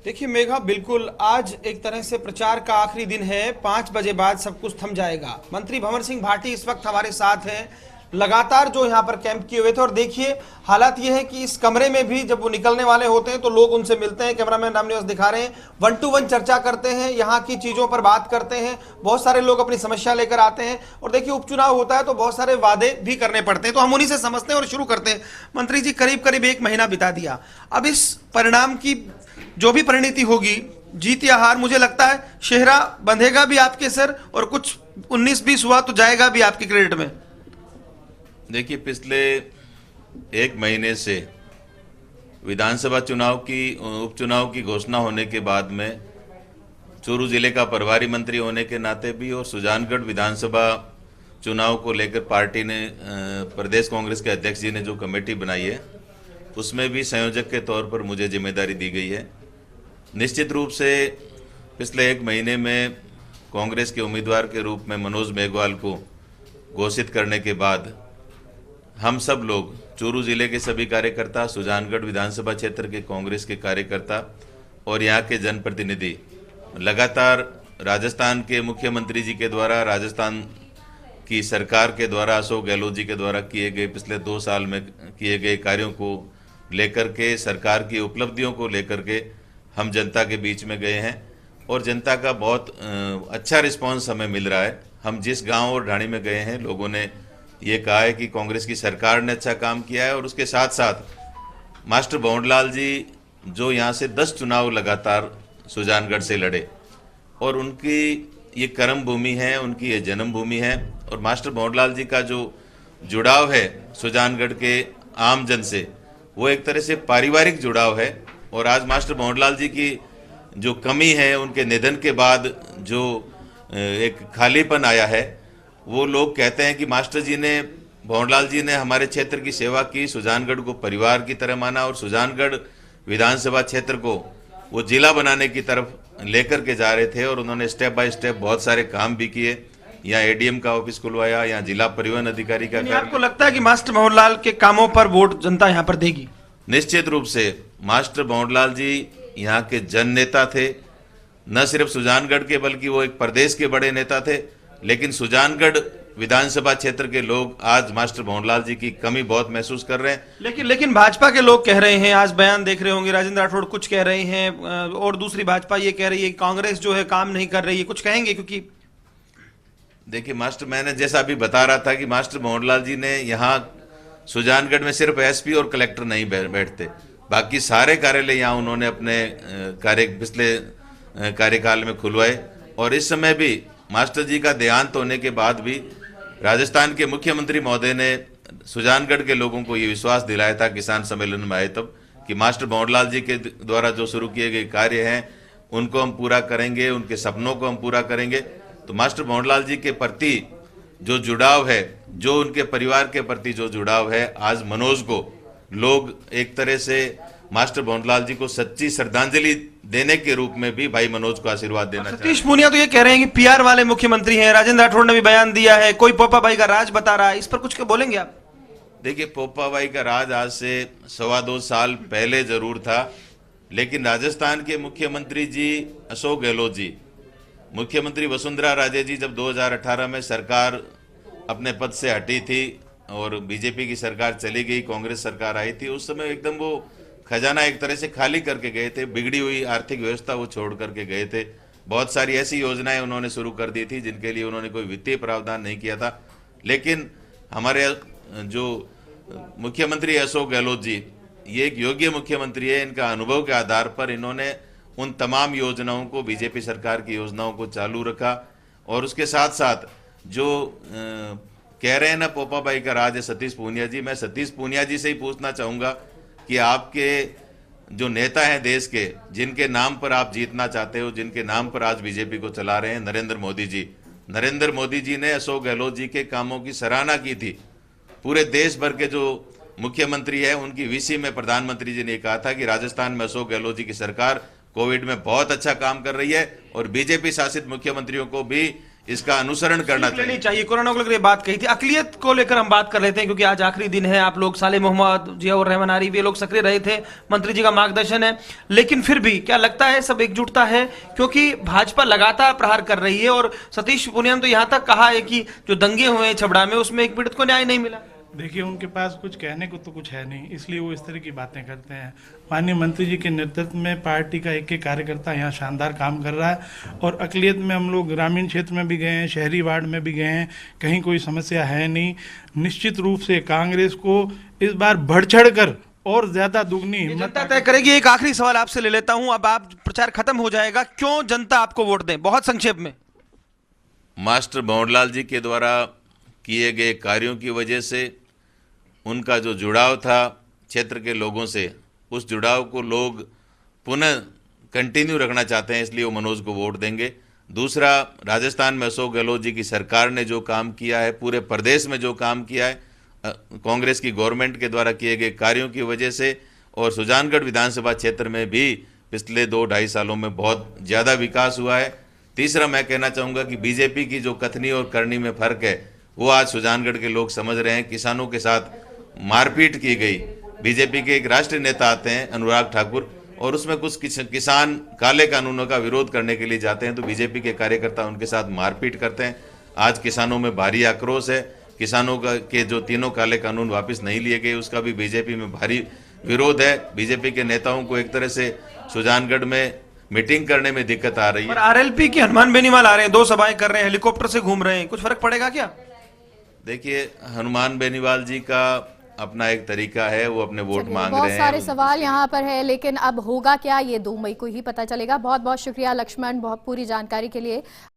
देखिए मेघा, बिल्कुल आज एक तरह से प्रचार का आखिरी दिन है। 5 बजे बाद सब कुछ थम जाएगा। मंत्री भंवर सिंह भाटी इस वक्त हमारे साथ हैं, लगातार जो यहाँ पर कैंप किए हुए थे। और देखिए हालात ये है कि इस कमरे में भी जब वो निकलने वाले होते हैं तो लोग उनसे मिलते हैं। कैमरामैन रामनिवास दिखा रहे हैं, 1 to 1 चर्चा करते हैं, यहाँ की चीजों पर बात करते हैं। बहुत सारे लोग अपनी समस्या लेकर आते हैं। और देखिए उपचुनाव होता है तो बहुत सारे वादे भी करने पड़ते हैं, तो हम उन्हीं से समझते हैं और शुरू करते हैं। मंत्री जी, करीब करीब 1 महीना बिता दिया। अब इस परिणाम की जो भी परिणति होगी, जीत या हार, मुझे लगता है सेहरा बंधेगा भी आपके सर, और कुछ 19-20 हुआ तो जाएगा भी आपके क्रेडिट में। देखिए, पिछले 1 महीने से विधानसभा उपचुनाव की घोषणा होने के बाद में चूरू जिले का प्रभारी मंत्री होने के नाते भी और सुजानगढ़ विधानसभा चुनाव को लेकर पार्टी ने, प्रदेश कांग्रेस के अध्यक्ष जी ने जो कमेटी बनाई है उसमें भी संयोजक के तौर पर मुझे जिम्मेदारी दी गई है। निश्चित रूप से पिछले 1 महीने में कांग्रेस के उम्मीदवार के रूप में मनोज मेघवाल को घोषित करने के बाद हम सब लोग, चूरू जिले के सभी कार्यकर्ता, सुजानगढ़ विधानसभा क्षेत्र के कांग्रेस के कार्यकर्ता और यहाँ के जनप्रतिनिधि लगातार राजस्थान के मुख्यमंत्री जी के द्वारा, राजस्थान की सरकार के द्वारा, अशोक गहलोत जी के द्वारा किए गए पिछले 2 साल में किए गए कार्यों को लेकर के, सरकार की उपलब्धियों को लेकर के हम जनता के बीच में गए हैं और जनता का बहुत अच्छा रिस्पांस हमें मिल रहा है। हम जिस गांव और ढाणी में गए हैं, लोगों ने ये कहा है कि कांग्रेस की सरकार ने अच्छा काम किया है। और उसके साथ साथ मास्टर भंवरलाल जी जो यहाँ से 10 चुनाव लगातार सुजानगढ़ से लड़े और उनकी ये कर्म भूमि है, उनकी ये जन्मभूमि है। और मास्टर भंवरलाल जी का जो जुड़ाव है सुजानगढ़ के आम जन से, वो एक तरह से पारिवारिक जुड़ाव है। और आज मास्टर भंवरलाल जी की जो कमी है, उनके निधन के बाद जो एक खालीपन आया है, वो लोग कहते हैं कि मास्टर जी ने, भंवरलाल जी ने हमारे क्षेत्र की सेवा की, सुजानगढ़ को परिवार की तरह माना और सुजानगढ़ विधानसभा क्षेत्र को वो जिला बनाने की तरफ लेकर के जा रहे थे। और उन्होंने स्टेप बाय स्टेप बहुत सारे काम भी किए। यहाँ एडीएम का ऑफिस खुलवाया, यहाँ जिला परिवहन अधिकारी का। आपको लगता है कि मास्टर भंवरलाल के कामों पर वोट जनता यहाँ पर देगी? निश्चित रूप से मास्टर भंवरलाल जी यहाँ के जन नेता थे, न सिर्फ सुजानगढ़ के बल्कि वो एक प्रदेश के बड़े नेता थे। लेकिन सुजानगढ़ विधानसभा क्षेत्र के लोग आज मास्टर भंवरलाल जी की कमी बहुत महसूस कर रहे हैं। लेकिन भाजपा के लोग कह रहे हैं, आज बयान देख रहे होंगे, राजेंद्र राठौड़ कुछ कह रहे हैं और दूसरी भाजपा ये कह रही है कांग्रेस जो है काम नहीं कर रही है। कुछ कहेंगे? क्योंकि देखिए, मैंने जैसा अभी बता रहा था कि मास्टर भंवरलाल जी ने यहाँ सुजानगढ़ में सिर्फ एसपी और कलेक्टर नहीं बैठते, बाकी सारे कार्यालय यहाँ उन्होंने अपने पिछले कार्यकाल में खुलवाए। और इस समय भी मास्टर जी का देहांत होने के बाद भी राजस्थान के मुख्यमंत्री महोदय ने सुजानगढ़ के लोगों को ये विश्वास दिलाया था किसान सम्मेलन में आए तब, कि मास्टर भंवरलाल जी के द्वारा जो शुरू किए गए कार्य हैं उनको हम पूरा करेंगे, उनके सपनों को हम पूरा करेंगे। तो मास्टर भंवरलाल जी के प्रति जो जुड़ाव है, जो उनके परिवार के प्रति जो जुड़ाव है, आज मनोज को लोग एक तरह से मास्टर भंवरलाल जी को सच्ची श्रद्धांजलि देने के रूप में भी भाई मनोज को आशीर्वाद देना चाहते हैं। सतीश पूनिया तो ये कह रहे हैं कि पीआर वाले मुख्यमंत्री हैं। राजेंद्र राठौड़ ने भी बयान दिया है, कोई पोपा भाई का राज बता रहा है। इस पर कुछ बोलेंगे आप? देखिए, पोपा भाई का राज आज से 2.25 साल पहले जरूर था, लेकिन राजस्थान के मुख्यमंत्री जी अशोक गहलोत जी, मुख्यमंत्री वसुंधरा राजे जी जब 2018 में सरकार अपने पद से हटी थी और बीजेपी की सरकार चली गई, कांग्रेस सरकार आई थी, उस समय एकदम वो खजाना एक तरह से खाली करके गए थे। बिगड़ी हुई आर्थिक व्यवस्था वो छोड़ करके गए थे। बहुत सारी ऐसी योजनाएं उन्होंने शुरू कर दी थी जिनके लिए उन्होंने कोई वित्तीय प्रावधान नहीं किया था। लेकिन हमारे जो मुख्यमंत्री अशोक गहलोत जी, ये एक योग्य मुख्यमंत्री है। इनका अनुभव के आधार पर इन्होंने उन तमाम योजनाओं को, बीजेपी सरकार की योजनाओं को चालू रखा। और उसके साथ साथ जो कह रहे हैं ना पोपा भाई का राज है सतीश पूनिया जी, मैं सतीश पूनिया जी से ही पूछना चाहूँगा कि आपके जो नेता हैं देश के, जिनके नाम पर आप जीतना चाहते हो, जिनके नाम पर आज बीजेपी को चला रहे हैं, नरेंद्र मोदी जी ने अशोक गहलोत जी के कामों की सराहना की थी। पूरे देश भर के जो मुख्यमंत्री है उनकी वीसी में प्रधानमंत्री जी ने कहा था कि राजस्थान में अशोक गहलोत जी की सरकार कोविड में बहुत अच्छा काम कर रही है और बीजेपी शासित मुख्यमंत्रियों को भी इसका अनुसरण करना लेनी चाहिए। चाहिए। कोरोना को लेकर ये बात कही थी, अकलियत को लेकर हम बात कर लेते हैं क्योंकि आज आखिरी दिन है। आप लोग साले मोहम्मद, जियाउर रहमान आरिफ, ये लोग सक्रिय रहे थे, मंत्री जी का मार्गदर्शन है, लेकिन फिर भी क्या लगता है सब एकजुटता है? क्योंकि भाजपा लगातार प्रहार कर रही है और सतीश पूनिया ने तो यहां तक कहा है कि जो दंगे हुए हैं छबड़ा में, उसमें एक पीड़ित को न्याय नहीं मिला। देखिए, उनके पास कुछ कहने को तो कुछ है नहीं, इसलिए वो इस तरह की बातें करते हैं। माननीय मंत्री जी के नेतृत्व में पार्टी का एक कार्यकर्ता यहाँ शानदार काम कर रहा है और अकलियत में हम लोग ग्रामीण क्षेत्र में भी गए हैं, शहरी वार्ड में भी गए हैं, कहीं कोई समस्या है नहीं। निश्चित रूप से कांग्रेस को इस बार बढ़ चढ़ कर और ज्यादा दुगनी हिम्मत जनता तय करेगी। एक आखिरी सवाल आपसे ले लेता हूं, अब आप प्रचार खत्म हो जाएगा, क्यों जनता आपको वोट दें? बहुत संक्षेप में। मास्टर भंवरलाल जी के द्वारा किए गए कार्यों की वजह से, उनका जो जुड़ाव था क्षेत्र के लोगों से, उस जुड़ाव को लोग पुनः कंटिन्यू रखना चाहते हैं, इसलिए वो मनोज को वोट देंगे। दूसरा, राजस्थान में अशोक गहलोत जी की सरकार ने जो काम किया है, पूरे प्रदेश में जो काम किया है, कांग्रेस की गवर्नमेंट के द्वारा किए गए कार्यों की वजह से, और सुजानगढ़ विधानसभा क्षेत्र में भी पिछले 2-2.5 सालों में बहुत ज़्यादा विकास हुआ है। तीसरा, मैं कहना चाहूँगा कि बीजेपी की जो कथनी और करनी में फ़र्क है, वो आज सुजानगढ़ के लोग समझ रहे हैं। किसानों के साथ मारपीट की गई, बीजेपी के एक राष्ट्रीय नेता आते हैं अनुराग ठाकुर, और उसमें कुछ किसान काले कानूनों का विरोध करने के लिए जाते हैं तो बीजेपी के कार्यकर्ता उनके साथ मारपीट करते हैं। आज किसानों में भारी आक्रोश है। किसानों का के जो 3 काले कानून वापस नहीं लिए गए, उसका भी बीजेपी में भारी विरोध है। बीजेपी के नेताओं को एक तरह से सुजानगढ़ में मीटिंग करने में दिक्कत आ रही है। और आरएलपी के हनुमान बेनीवाल आ रहे हैं, 2 सभाएं कर रहे हैं, हेलीकॉप्टर से घूम रहे हैं, कुछ फर्क पड़ेगा क्या? देखिए, हनुमान बेनीवाल जी का अपना एक तरीका है, वो अपने वोट मांग बहुत रहे हैं। सारे सवाल यहाँ पर है, लेकिन अब होगा क्या ये 2 मई को ही पता चलेगा। बहुत बहुत शुक्रिया लक्ष्मण, बहुत पूरी जानकारी के लिए।